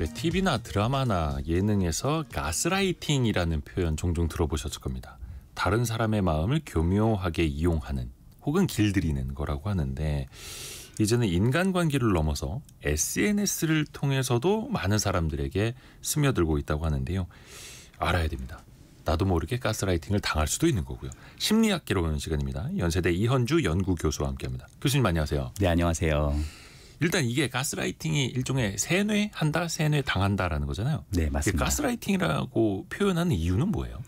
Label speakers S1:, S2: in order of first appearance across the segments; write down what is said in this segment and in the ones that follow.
S1: 왜 TV나 드라마나 예능에서 가스라이팅이라는 표현 종종 들어보셨을 겁니다. 다른 사람의 마음을 교묘하게 이용하는 혹은 길들이는 거라고 하는데, 이제는 인간관계를 넘어서 SNS를 통해서도 많은 사람들에게 스며들고 있다고 하는데요. 알아야 됩니다. 나도 모르게 가스라이팅을 당할 수도 있는 거고요. 심리학계로 보는 시간입니다. 연세대 이현주 연구교수와 함께합니다. 교수님 안녕하세요.
S2: 네, 안녕하세요.
S1: 일단 이게 가스라이팅이 일종의 세뇌한다, 세뇌당한다라는 거잖아요.
S2: 네, 맞습니다.
S1: 가스라이팅이라고 표현하는 이유는 뭐예요?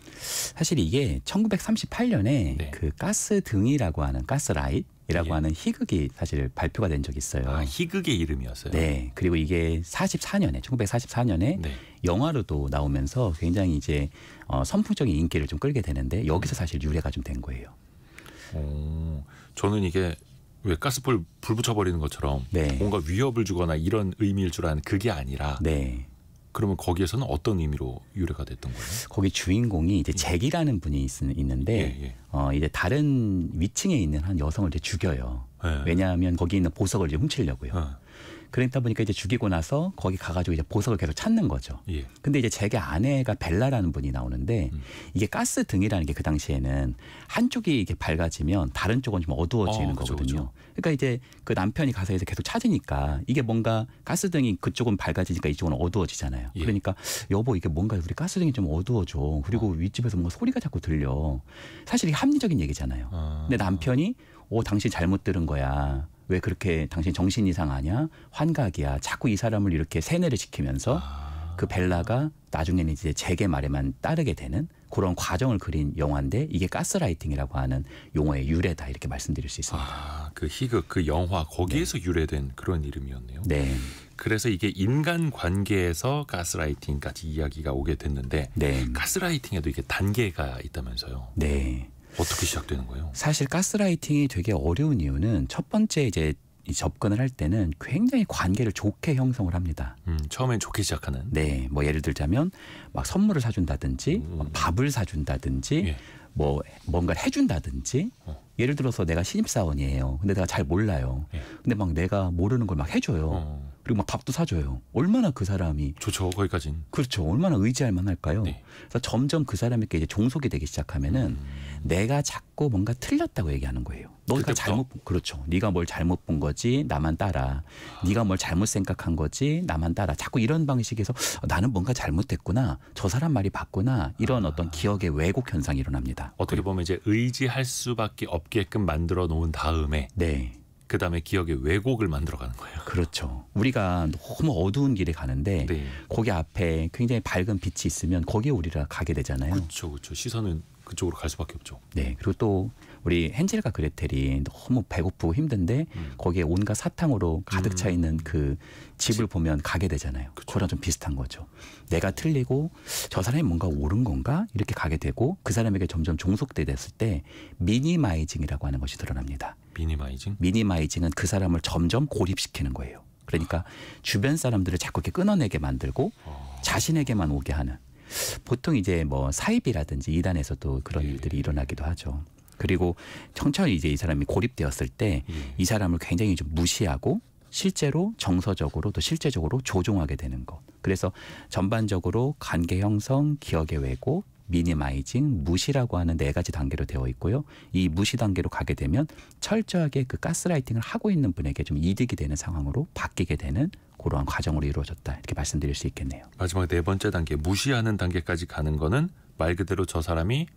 S2: 사실 이게 1938년에
S1: 네.
S2: 그 가스 등이라고 하는 가스라이트라고
S1: 예.
S2: 하는 희극이 사실 발표가 된 적이 있어요.
S1: 아, 희극의 이름이었어요?
S2: 네. 그리고 이게 1944년에
S1: 네.
S2: 영화로도 나오면서 굉장히 이제 선풍적인 인기를 좀 끌게 되는데, 여기서 사실 유래가 좀 된 거예요.
S1: 저는 이게 왜 가스불 불 붙여버리는 것처럼
S2: 네.
S1: 뭔가 위협을 주거나 이런 의미일 줄 아는 그게 아니라,
S2: 네.
S1: 그러면 거기에서는 어떤 의미로 유래가 됐던 거예요?
S2: 거기 주인공이 이제 잭이라는 분이 있는데 이제 다른 위층에 있는 한 여성을 이제 죽여요.
S1: 예.
S2: 왜냐하면 거기 있는 보석을 이제 훔치려고요.
S1: 어.
S2: 그러다 보니까 이제 죽이고 나서 거기 가가지고 이제 보석을 계속 찾는 거죠.
S1: 예.
S2: 근데 이제 잭의 아내가 벨라라는 분이 나오는데, 이게 가스 등이라는 게 그 당시에는 한쪽이 이렇게 밝아지면 다른 쪽은 좀 어두워지는
S1: 그쵸,
S2: 거거든요.
S1: 그쵸.
S2: 그러니까 이제 그 남편이 가서 이제 계속 찾으니까 이게 뭔가 가스 등이 그쪽은 밝아지니까 이쪽은 어두워지잖아요.
S1: 예.
S2: 그러니까 여보, 이게 뭔가 우리 가스 등이 좀 어두워져. 그리고 윗집에서 뭔가 소리가 자꾸 들려. 사실 이게 합리적인 얘기잖아요. 근데 남편이 당신 잘못 들은 거야. 왜 그렇게 당신 정신 이상하냐? 환각이야. 자꾸 이 사람을 이렇게 세뇌를 시키면서 그 벨라가 나중에는 이제 잭의 말에만 따르게 되는 그런 과정을 그린 영화인데, 이게 가스라이팅이라고 하는 용어의 유래다, 이렇게 말씀드릴 수 있습니다.
S1: 그 희극, 그 영화 거기에서 유래된 그런 이름이었네요.
S2: 네.
S1: 그래서 이게 인간관계에서 가스라이팅까지 이야기가 오게 됐는데,
S2: 네.
S1: 가스라이팅에도 이게 단계가 있다면서요.
S2: 네.
S1: 어떻게 시작되는 거예요?
S2: 사실 가스라이팅이 되게 어려운 이유는, 첫 번째 이제 이 접근을 할 때는 굉장히 관계를 좋게 형성을 합니다.
S1: 처음엔 좋게 시작하는.
S2: 네, 뭐 예를 들자면 막 선물을 사준다든지, 막 밥을 사준다든지,
S1: 예.
S2: 뭐 뭔가를 해준다든지. 예를 들어서 내가 신입사원이에요. 근데 내가 잘 몰라요.
S1: 예.
S2: 근데 막 내가 모르는 걸 막 해줘요. 그리고 막 밥도 사줘요. 얼마나 그 사람이,
S1: 좋죠, 거기까진.
S2: 그렇죠, 얼마나 의지할 만할까요?
S1: 네.
S2: 그래서 점점 그 사람에게 이제 종속이 되기 시작하면은 내가 자꾸 뭔가 틀렸다고 얘기하는 거예요. 너가
S1: 그때부터?
S2: 그렇죠. 네가 뭘 잘못 본 거지, 나만 따라. 네가 뭘 잘못 생각한 거지, 나만 따라. 자꾸 이런 방식에서 나는 뭔가 잘못됐구나, 저 사람 말이 맞구나, 이런 어떤 기억의 왜곡 현상이 일어납니다.
S1: 어떻게 보면 이제 의지할 수밖에 없게끔 만들어 놓은 다음에,
S2: 네.
S1: 그 다음에 기억의 왜곡을 만들어가는 거예요.
S2: 그렇죠. 우리가 너무 어두운 길에 가는데,
S1: 네.
S2: 거기 앞에 굉장히 밝은 빛이 있으면 거기에 우리가 가게 되잖아요.
S1: 그렇죠. 시선은 그쪽으로 갈 수밖에 없죠.
S2: 네. 그리고 또 우리 헨젤과 그레텔이 너무 배고프고 힘든데 거기에 온갖 사탕으로 가득 차 있는 그 집을 보면 가게 되잖아요. 그거랑 좀 비슷한 거죠. 내가 틀리고 저 사람이 뭔가 옳은 건가? 이렇게 가게 되고, 그 사람에게 점점 종속돼 됐을 때 미니마이징이라고 하는 것이 드러납니다.
S1: 미니마이징?
S2: 미니마이징은 그 사람을 점점 고립시키는 거예요. 그러니까 주변 사람들을 자꾸 이렇게 끊어내게 만들고 자신에게만 오게 하는. 보통 이제 뭐 사이비라든지 이단에서도 그런 일들이 일어나기도 하죠. 그리고 천천히 이제 이 사람이 고립되었을 때 이 사람을 굉장히 좀 무시하고 실제로 정서적으로 또 실제적으로 조종하게 되는 것. 그래서 전반적으로 관계 형성, 기억의 왜곡, 미니마이징, 무시라고 하는 4가지 단계로 되어 있고요. 이 무시 단계로 가게 되면 철저하게 그 가스라이팅을 하고 있는 분에게 좀 이득이 되는 상황으로 바뀌게 되는 그러한 과정으로 이루어졌다, 이렇게 말씀드릴 수 있겠네요.
S1: 마지막 4번째 단계, 무시하는 단계까지 가는 거는 말 그대로 저 사람이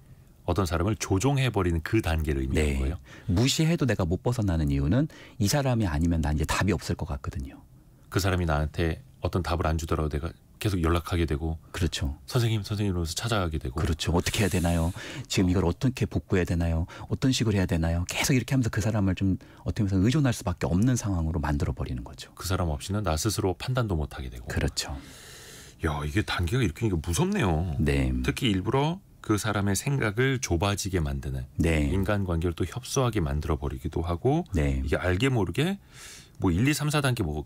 S1: 어떤 사람을 조종해버리는 그 단계를 의미하는 거예요?
S2: 무시해도 내가 못 벗어나는 이유는 이 사람이 아니면 난 이제 답이 없을 것 같거든요.
S1: 그 사람이 나한테 어떤 답을 안 주더라도 내가 계속 연락하게 되고,
S2: 그렇죠.
S1: 선생님 이러면서 찾아가게 되고.
S2: 그렇죠. 어떻게 해야 되나요? 지금 이걸 어떻게 복구해야 되나요? 어떤 식으로 해야 되나요? 계속 이렇게 하면서 그 사람을 좀 어떻게 보면 의존할 수밖에 없는 상황으로 만들어버리는 거죠.
S1: 그 사람 없이는 나 스스로 판단도 못하게 되고.
S2: 그렇죠.
S1: 야, 이게 단계가 이렇게 무섭네요.
S2: 네.
S1: 특히 일부러 그 사람의 생각을 좁아지게 만드는,
S2: 네.
S1: 인간관계를 또 협소하게 만들어버리기도 하고,
S2: 네.
S1: 이게 알게 모르게 뭐 1, 2, 3, 4단계 뭐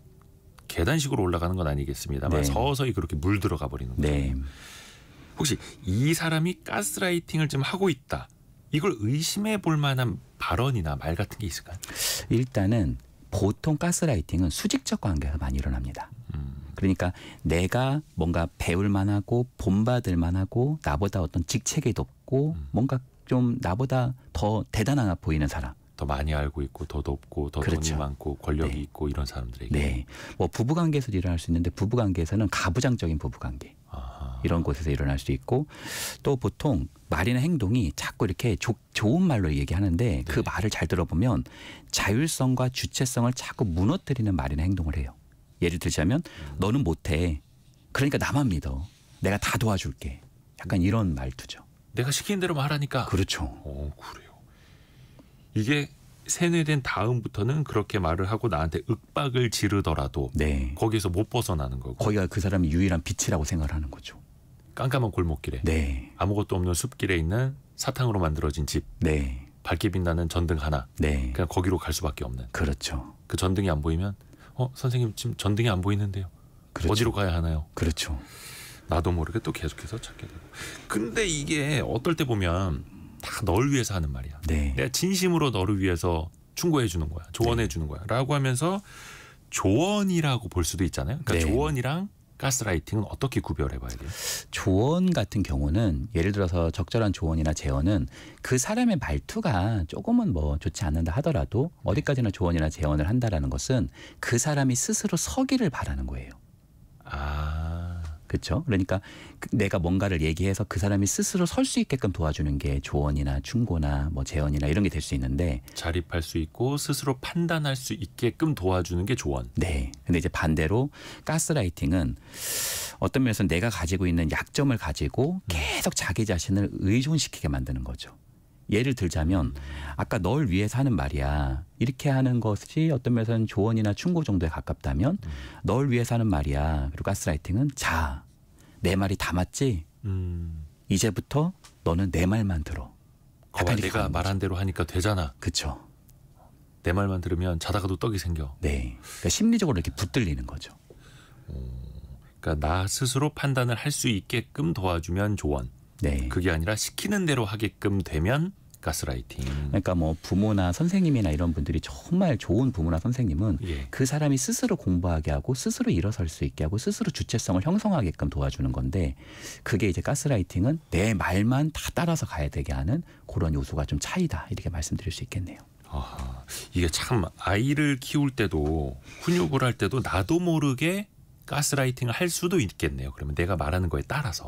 S1: 계단식으로 올라가는 건 아니겠습니다만
S2: 네.
S1: 서서히 그렇게 물들어가 버리는 거죠.
S2: 네.
S1: 혹시 이 사람이 가스라이팅을 좀 하고 있다, 이걸 의심해 볼 만한 발언이나 말 같은 게 있을까요?
S2: 일단은 보통 가스라이팅은 수직적 관계가 많이 일어납니다. 그러니까 내가 뭔가 배울 만하고 본받을 만하고 나보다 어떤 직책이 높고 뭔가 좀 나보다 더 대단하게 보이는 사람.
S1: 더 많이 알고 있고 더 높고 더
S2: 그렇죠.
S1: 돈이 많고 권력이
S2: 네.
S1: 있고 이런 사람들에게.
S2: 네. 뭐 부부관계에서도 일어날 수 있는데 부부관계에서는 가부장적인 부부관계.
S1: 아하.
S2: 이런 곳에서 일어날 수 있고 또 보통 말이나 행동이 자꾸 이렇게 좋은 말로 얘기하는데 그 말을 잘 들어보면 자율성과 주체성을 자꾸 무너뜨리는 말이나 행동을 해요. 예를 들자면 너는 못해. 그러니까 나만 믿어. 내가 다 도와줄게. 약간 이런 말투죠.
S1: 내가 시키는 대로만 하라니까.
S2: 그렇죠.
S1: 그래요. 이게 세뇌된 다음부터는 그렇게 말을 하고 나한테 윽박을 지르더라도
S2: 네.
S1: 거기에서 못 벗어나는 거고.
S2: 거기가 그 사람이 유일한 빛이라고 생각을 하는 거죠.
S1: 깜깜한 골목길에
S2: 네.
S1: 아무것도 없는 숲길에 있는 사탕으로 만들어진 집,
S2: 네.
S1: 밝게 빛나는 전등 하나.
S2: 네.
S1: 그냥 거기로 갈 수밖에 없는.
S2: 그렇죠.
S1: 그 전등이 안 보이면 선생님 지금 전등이 안 보이는데요.
S2: 그렇죠.
S1: 어디로 가야 하나요?
S2: 그렇죠.
S1: 나도 모르게 또 계속해서 찾게 되고. 근데 이게 어떨 때 보면 다 널 위해서 하는 말이야.
S2: 네.
S1: 내가 진심으로 너를 위해서 충고해 주는 거야. 조언해 주는 거야. 라고 하면서 조언이라고 볼 수도 있잖아요. 그러니까
S2: 네.
S1: 조언이랑 가스라이팅은 어떻게 구별해 봐야 돼요?
S2: 조언 같은 경우는 예를 들어서 적절한 조언이나 제언은 그 사람의 말투가 조금은 뭐 좋지 않는다 하더라도 어디까지나 조언이나 제언을 한다라는 것은 그 사람이 스스로 서기를 바라는 거예요. 그렇죠? 그러니까 내가 뭔가를 얘기해서 그 사람이 스스로 설 수 있게끔 도와주는 게 조언이나 충고나 뭐 제언이나 이런 게 될 수 있는데
S1: 자립할 수 있고 스스로 판단할 수 있게끔 도와주는 게 조언.
S2: 네. 근데 이제 반대로 가스라이팅은 어떤 면에서 내가 가지고 있는 약점을 가지고 계속 자기 자신을 의존시키게 만드는 거죠. 예를 들자면 아까 널 위해서 하는 말이야. 이렇게 하는 것이 어떤 면에서는 조언이나 충고 정도에 가깝다면 널 위해서 하는 말이야. 그리고 가스라이팅은 자, 내 말이 다 맞지? 이제부터 너는 내 말만 들어.
S1: 거봐, 내가 말한 대로 하니까 되잖아.
S2: 그렇죠.
S1: 내 말만 들으면 자다가도 떡이 생겨.
S2: 네. 그러니까 심리적으로 이렇게 붙들리는 거죠.
S1: 그러니까 나 스스로 판단을 할 수 있게끔 도와주면 조언.
S2: 네.
S1: 그게 아니라 시키는 대로 하게끔 되면 가스라이팅.
S2: 그러니까 뭐 부모나 선생님이나 이런 분들이 정말 좋은 부모나 선생님은
S1: 예.
S2: 그 사람이 스스로 공부하게 하고 스스로 일어설 수 있게 하고 스스로 주체성을 형성하게끔 도와주는 건데 그게 이제 가스라이팅은 내 말만 다 따라서 가야 되게 하는 그런 요소가 좀 차이다 이렇게 말씀드릴 수 있겠네요.
S1: 아하, 이게 참 아이를 키울 때도 훈육을 할 때도 나도 모르게 가스라이팅을 할 수도 있겠네요. 그러면 내가 말하는 거에 따라서.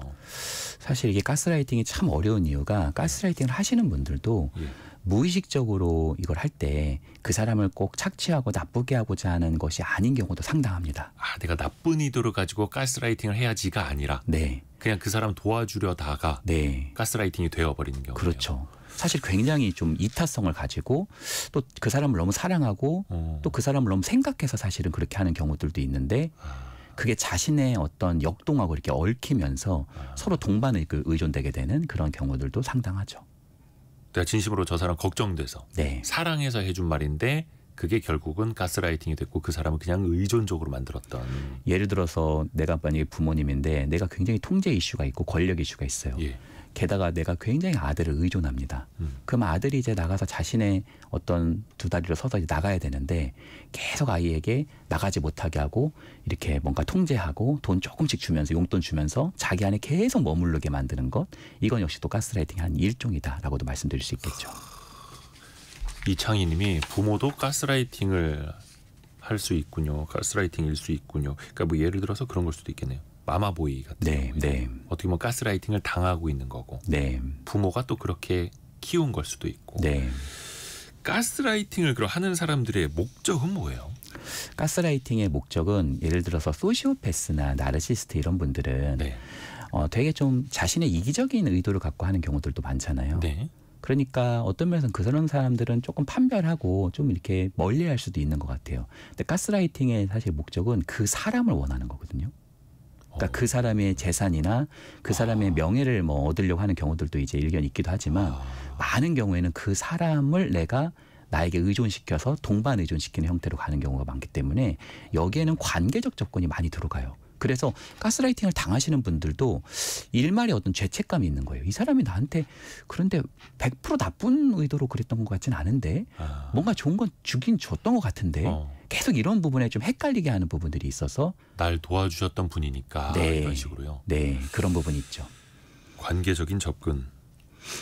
S2: 사실 이게 가스라이팅이 참 어려운 이유가 가스라이팅을 하시는 분들도
S1: 예.
S2: 무의식적으로 이걸 할 때 그 사람을 꼭 착취하고 나쁘게 하고자 하는 것이 아닌 경우도 상당합니다.
S1: 내가 나쁜 의도를 가지고 가스라이팅을 해야지가 아니라
S2: 네.
S1: 그냥 그 사람 도와주려다가
S2: 네.
S1: 가스라이팅이 되어버리는 경우예요.
S2: 그렇죠. 사실 굉장히 좀 이타성을 가지고 또 그 사람을 너무 사랑하고 또 그 사람을 너무 생각해서 사실은 그렇게 하는 경우들도 있는데 그게 자신의 어떤 역동하고 이렇게 얽히면서 서로 동반을 의존되게 되는 그런 경우들도 상당하죠.
S1: 내가 진심으로 저 사람 걱정돼서
S2: 네.
S1: 사랑해서 해준 말인데 그게 결국은 가스라이팅이 됐고 그 사람은 그냥 의존적으로 만들었던.
S2: 예를 들어서 내가 만약에 부모님인데 내가 굉장히 통제 이슈가 있고 권력 이슈가 있어요.
S1: 예.
S2: 게다가 내가 굉장히 아들을 의존합니다. 그럼 아들이 이제 나가서 자신의 어떤 두 다리로 서서 이제 나가야 되는데 계속 아이에게 나가지 못하게 하고 이렇게 뭔가 통제하고 돈 조금씩 주면서 용돈 주면서 자기 안에 계속 머무르게 만드는 것 이건 역시 또 가스라이팅의 한 일종이다라고도 말씀드릴 수 있겠죠.
S1: 이창희 님이 부모도 가스라이팅을 할 수 있군요. 가스라이팅일 수 있군요. 그러니까 뭐 예를 들어서 그런 걸 수도 있겠네요. 마마보이 같은
S2: 네,
S1: 경우에
S2: 네.
S1: 어떻게 보면 가스라이팅을 당하고 있는 거고
S2: 네.
S1: 부모가 또 그렇게 키운 걸 수도 있고.
S2: 네.
S1: 가스라이팅을 그럼 하는 사람들의 목적은 뭐예요?
S2: 가스라이팅의 목적은 예를 들어서 소시오패스나 나르시스트 이런 분들은
S1: 네.
S2: 되게 좀 자신의 이기적인 의도를 갖고 하는 경우들도 많잖아요.
S1: 네.
S2: 그러니까 어떤 면에서는 그런 사람들은 조금 판별하고 좀 이렇게 멀리할 수도 있는 것 같아요. 근데 가스라이팅의 사실 목적은 그 사람을 원하는 거거든요. 그러니까 그 사람의 재산이나 그 사람의 명예를 뭐 얻으려고 하는 경우들도 이제 일견 있기도 하지만 많은 경우에는 그 사람을 내가 나에게 의존시켜서 동반 의존시키는 형태로 가는 경우가 많기 때문에 여기에는 관계적 접근이 많이 들어가요. 그래서 가스라이팅을 당하시는 분들도 일말의 어떤 죄책감이 있는 거예요. 이 사람이 나한테 그런데 100% 나쁜 의도로 그랬던 것 같지는 않은데 뭔가 좋은 건 주긴 줬던 것 같은데 계속 이런 부분에 좀 헷갈리게 하는 부분들이 있어서
S1: 날 도와주셨던 분이니까
S2: 네.
S1: 이런 식으로요.
S2: 네, 그런 부분이 있죠.
S1: 관계적인 접근.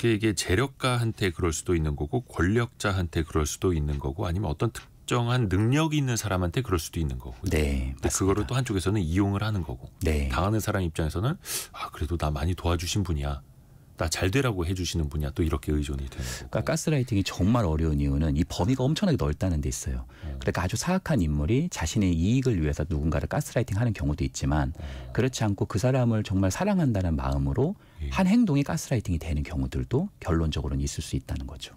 S1: 이게 재력가한테 그럴 수도 있는 거고 권력자한테 그럴 수도 있는 거고 아니면 어떤 특정한 능력이 있는 사람한테 그럴 수도 있는 거고.
S2: 네,
S1: 근데 그거를 또 한쪽에서는 이용을 하는 거고.
S2: 네.
S1: 당하는 사람 입장에서는 그래도 나 많이 도와주신 분이야. 나 잘 되라고 해주시는 분이야. 또 이렇게 의존이 되는 거고.
S2: 그러니까 가스라이팅이 정말 어려운 이유는 이 범위가 엄청나게 넓다는 데 있어요. 그러니까 아주 사악한 인물이 자신의 이익을 위해서 누군가를 가스라이팅하는 경우도 있지만 그렇지 않고 그 사람을 정말 사랑한다는 마음으로
S1: 예.
S2: 한 행동이 가스라이팅이 되는 경우들도 결론적으로는 있을 수 있다는 거죠.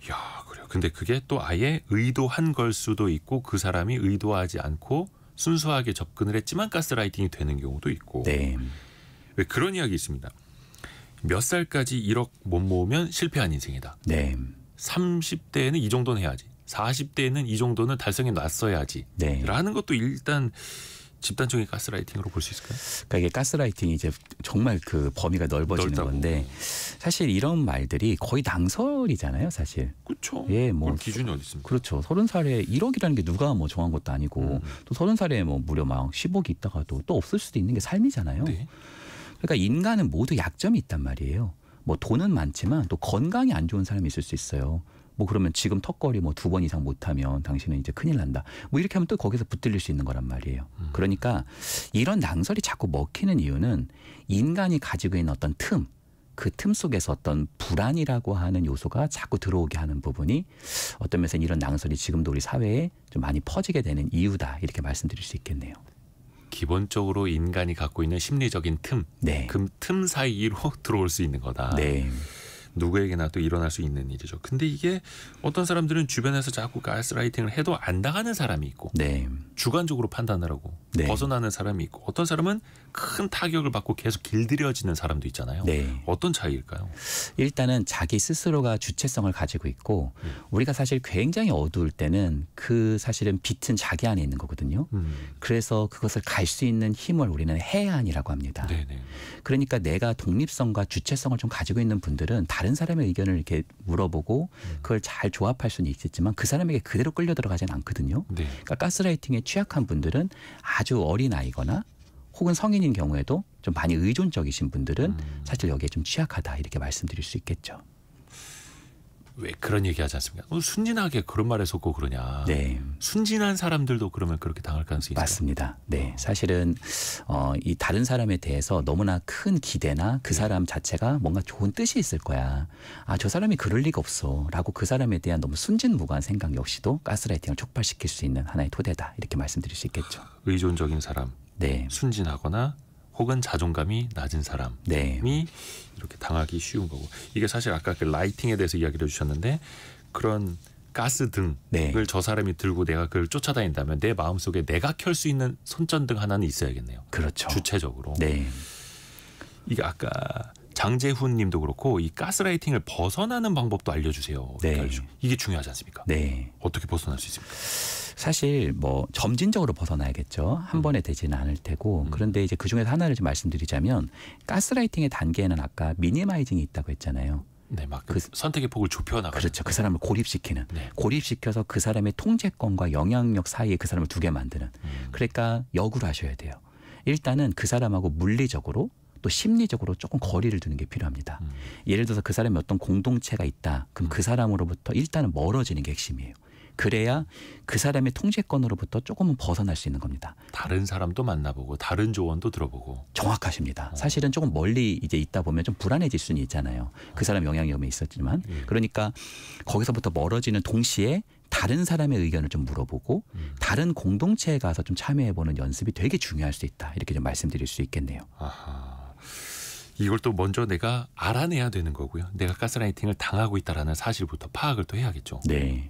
S1: 야, 그래요. 근데 그게 또 아예 의도한 걸 수도 있고 그 사람이 의도하지 않고 순수하게 접근을 했지만 가스라이팅이 되는 경우도 있고.
S2: 네,
S1: 왜 그런 이야기 있습니다. 몇 살까지 1억 못 모으면 실패한 인생이다.
S2: 네,
S1: 30대에는 이 정도는 해야지. 40대에는 이 정도는 달성해 놨어야지.
S2: 네.
S1: 라는 것도 일단 집단적인 가스라이팅으로 볼 수 있을까요?
S2: 그러니까 이게 가스라이팅이 이제 정말 그 범위가 넓어지는
S1: 넓다고.
S2: 건데 사실 이런 말들이 거의 낭설이잖아요, 사실.
S1: 그렇죠.
S2: 예, 뭐
S1: 그런 기준이 어디 있습니까?
S2: 그렇죠. 30살에 1억이라는 게 누가 뭐 정한 것도 아니고 또 30살에 뭐 무려 막 10억이 있다가도 또 없을 수도 있는 게 삶이잖아요.
S1: 네.
S2: 그러니까 인간은 모두 약점이 있단 말이에요. 뭐 돈은 많지만 또 건강이 안 좋은 사람이 있을 수 있어요. 뭐 그러면 지금 턱걸이 뭐 2번 이상 못하면 당신은 이제 큰일 난다. 뭐 이렇게 하면 또 거기서 붙들릴 수 있는 거란 말이에요. 그러니까 이런 낭설이 자꾸 먹히는 이유는 인간이 가지고 있는 어떤 틈, 그 틈 속에서 어떤 불안이라고 하는 요소가 자꾸 들어오게 하는 부분이 어떤 면에서 이런 낭설이 지금도 우리 사회에 좀 많이 퍼지게 되는 이유다. 이렇게 말씀드릴 수 있겠네요.
S1: 기본적으로 인간이 갖고 있는 심리적인 틈,
S2: 네.
S1: 그 틈 사이로 들어올 수 있는 거다.
S2: 네.
S1: 누구에게나 또 일어날 수 있는 일이죠. 근데 이게 어떤 사람들은 주변에서 자꾸 가스라이팅을 해도 안 당하는 사람이 있고
S2: 네.
S1: 주관적으로 판단을 하고
S2: 네.
S1: 벗어나는 사람이 있고 어떤 사람은 큰 타격을 받고 계속 길들여지는 사람도 있잖아요.
S2: 네.
S1: 어떤 차이일까요?
S2: 일단은 자기 스스로가 주체성을 가지고 있고 우리가 사실 굉장히 어두울 때는 그 사실은 빛은 자기 안에 있는 거거든요. 그래서 그것을 갈 수 있는 힘을 우리는 해안이라고 합니다.
S1: 네네.
S2: 그러니까 내가 독립성과 주체성을 좀 가지고 있는 분들은 다른 사람의 의견을 이렇게 물어보고 그걸 잘 조합할 수는 있겠지만 그 사람에게 그대로 끌려 들어가지는 않거든요.
S1: 네.
S2: 그러니까 가스라이팅에 취약한 분들은 아주 어린 아이거나 혹은 성인인 경우에도 좀 많이 의존적이신 분들은 사실 여기에 좀 취약하다 이렇게 말씀드릴 수 있겠죠.
S1: 왜 그런 얘기 하지 않습니까? 순진하게 그런 말에 속고 그러냐.
S2: 네.
S1: 순진한 사람들도 그러면 그렇게 당할 가능성이 있어요.
S2: 맞습니다. 네, 사실은 이 다른 사람에 대해서 너무나 큰 기대나 그 사람 자체가 뭔가 좋은 뜻이 있을 거야. 저 사람이 그럴 리가 없어라고 그 사람에 대한 너무 순진무구한 생각 역시도 가스라이팅을 촉발시킬 수 있는 하나의 토대다 이렇게 말씀드릴 수 있겠죠.
S1: 의존적인 사람,
S2: 네,
S1: 순진하거나 혹은 자존감이 낮은 사람이
S2: 네,
S1: 이렇게 당하기 쉬운 거고 이게 사실 아까 그 라이팅에 대해서 이야기를 해주셨는데 그런 가스 등을
S2: 네.
S1: 저 사람이 들고 내가 그걸 쫓아다닌다면 내 마음속에 내가 켤 수 있는 손전등 하나는 있어야겠네요.
S2: 그렇죠.
S1: 주체적으로.
S2: 네,
S1: 이게 아까 장재훈 님도 그렇고 이 가스라이팅을 벗어나는 방법도 알려주세요.
S2: 네.
S1: 이게 중요하지 않습니까?
S2: 네.
S1: 어떻게 벗어날 수 있습니까?
S2: 사실 뭐 점진적으로 벗어나야겠죠. 한 번에 되지는 않을 테고. 그런데 이제 그중에서 하나를 좀 말씀드리자면 가스라이팅의 단계에는 아까 미니마이징이 있다고 했잖아요.
S1: 네, 막 그 선택의 폭을 좁혀나가는.
S2: 그렇죠. 그 사람을 고립시키는.
S1: 네.
S2: 고립시켜서 그 사람의 통제권과 영향력 사이에 그 사람을 두게 만드는. 그러니까 역으로 하셔야 돼요. 일단은 그 사람하고 물리적으로 또 심리적으로 조금 거리를 두는 게 필요합니다. 예를 들어서 그 사람이 어떤 공동체가 있다. 그럼 그 사람으로부터 일단은 멀어지는 게 핵심이에요. 그래야 그 사람의 통제권으로부터 조금은 벗어날 수 있는 겁니다.
S1: 다른 사람도 만나보고 다른 조언도 들어보고.
S2: 정확하십니다. 사실은 조금 멀리 이제 있다 보면 좀 불안해질 수는 있잖아요. 그 사람 영향력이 있었지만. 그러니까 거기서부터 멀어지는 동시에 다른 사람의 의견을 좀 물어보고 다른 공동체에 가서 좀 참여해보는 연습이 되게 중요할 수 있다. 이렇게 좀 말씀드릴 수 있겠네요.
S1: 아하. 이걸 또 먼저 내가 알아내야 되는 거고요. 내가 가스라이팅을 당하고 있다라는 사실부터 파악을 또 해야겠죠.
S2: 네.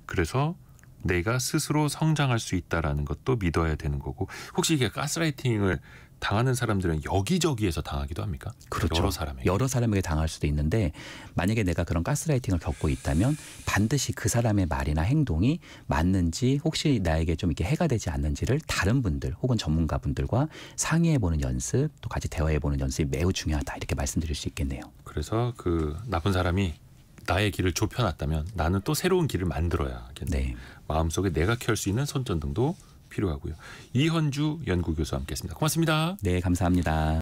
S1: 그래서 내가 스스로 성장할 수 있다라는 것도 믿어야 되는 거고 혹시 이게 가스라이팅을 당하는 사람들은 여기저기에서 당하기도 합니까?
S2: 그렇죠.
S1: 여러 사람에게
S2: 당할 수도 있는데 만약에 내가 그런 가스라이팅을 겪고 있다면 반드시 그 사람의 말이나 행동이 맞는지 혹시 나에게 좀 이렇게 해가 되지 않는지를 다른 분들 혹은 전문가분들과 상의해보는 연습 또 같이 대화해보는 연습이 매우 중요하다 이렇게 말씀드릴 수 있겠네요.
S1: 그래서 그 나쁜 사람이 나의 길을 좁혀놨다면 나는 또 새로운 길을 만들어야겠네.
S2: 네.
S1: 마음속에 내가 켤 수 있는 손전등도 필요하고요. 이현주 연구교수와 함께했습니다. 고맙습니다.
S2: 네, 감사합니다.